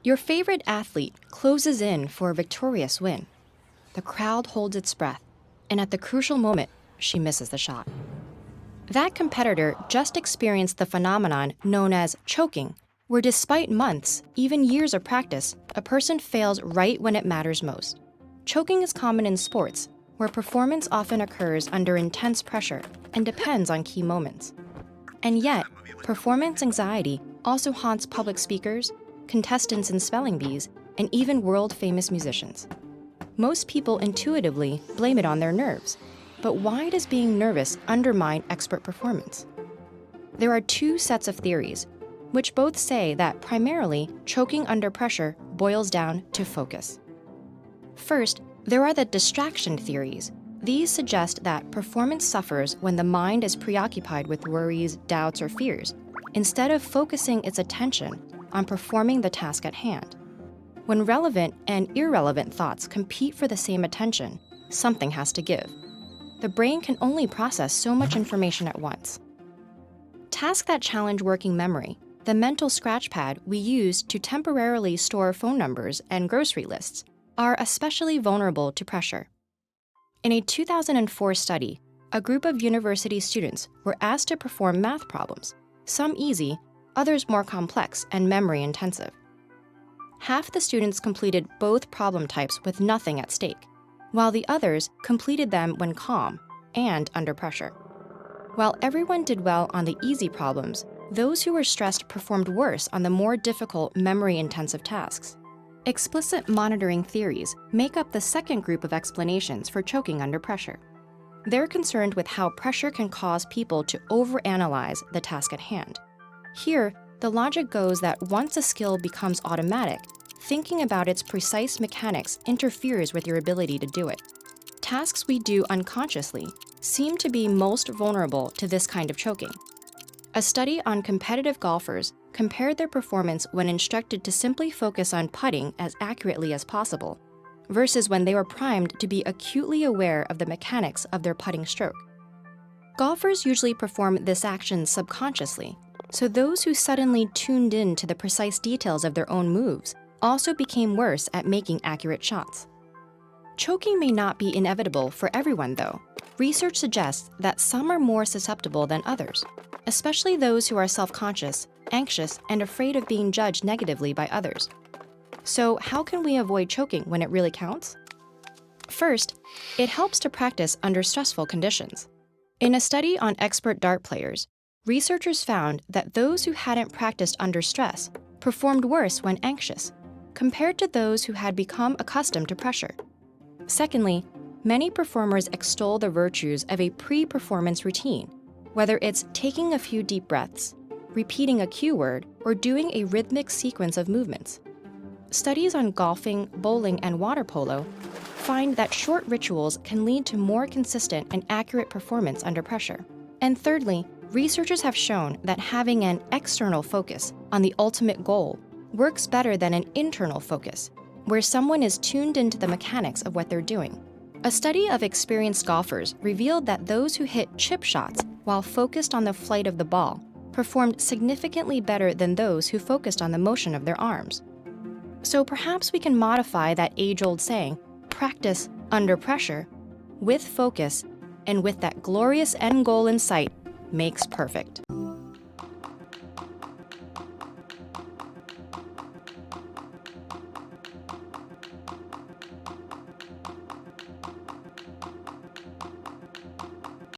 Your favorite athlete closes in for a victorious win. The crowd holds its breath, and at the crucial moment, she misses the shot. That competitor just experienced the phenomenon known as choking, where despite months, even years of practice, a person fails right when it matters most. Choking is common in sports, where performance often occurs under intense pressure and depends on key moments. And yet, performance anxiety also haunts public speakers, contestants in spelling bees, and even world-famous musicians. Most people intuitively blame it on their nerves, but why does being nervous undermine expert performance? There are two sets of theories, which both say that primarily choking under pressure boils down to focus. First, there are the distraction theories. These suggest that performance suffers when the mind is preoccupied with worries, doubts, or fears, instead of focusing its attention on performing the task at hand. When relevant and irrelevant thoughts compete for the same attention, something has to give. The brain can only process so much information at once. Tasks that challenge working memory, the mental scratch pad we use to temporarily store phone numbers and grocery lists, are especially vulnerable to pressure. In a 2004 study, a group of university students were asked to perform math problems, some easy, others more complex and memory-intensive. Half the students completed both problem types with nothing at stake, while the others completed them when calm and under pressure. While everyone did well on the easy problems, those who were stressed performed worse on the more difficult memory-intensive tasks. Explicit monitoring theories make up the second group of explanations for choking under pressure. They're concerned with how pressure can cause people to overanalyze the task at hand. Here, the logic goes that once a skill becomes automatic, thinking about its precise mechanics interferes with your ability to do it. Tasks we do unconsciously seem to be most vulnerable to this kind of choking. A study on competitive golfers compared their performance when instructed to simply focus on putting as accurately as possible versus when they were primed to be acutely aware of the mechanics of their putting stroke. Golfers usually perform this action subconsciously, so those who suddenly tuned in to the precise details of their own moves also became worse at making accurate shots. Choking may not be inevitable for everyone, though. Research suggests that some are more susceptible than others, especially those who are self-conscious, anxious, and afraid of being judged negatively by others. So how can we avoid choking when it really counts? First, it helps to practice under stressful conditions. In a study on expert dart players, researchers found that those who hadn't practiced under stress performed worse when anxious, compared to those who had become accustomed to pressure. Secondly, many performers extol the virtues of a pre-performance routine, whether it's taking a few deep breaths, repeating a cue word, or doing a rhythmic sequence of movements. Studies on golfing, bowling, and water polo find that short rituals can lead to more consistent and accurate performance under pressure. And thirdly, researchers have shown that having an external focus on the ultimate goal works better than an internal focus, where someone is tuned into the mechanics of what they're doing. A study of experienced golfers revealed that those who hit chip shots while focused on the flight of the ball performed significantly better than those who focused on the motion of their arms. So perhaps we can modify that age-old saying, practice under pressure, with focus, and with that glorious end goal in sight, makes perfect.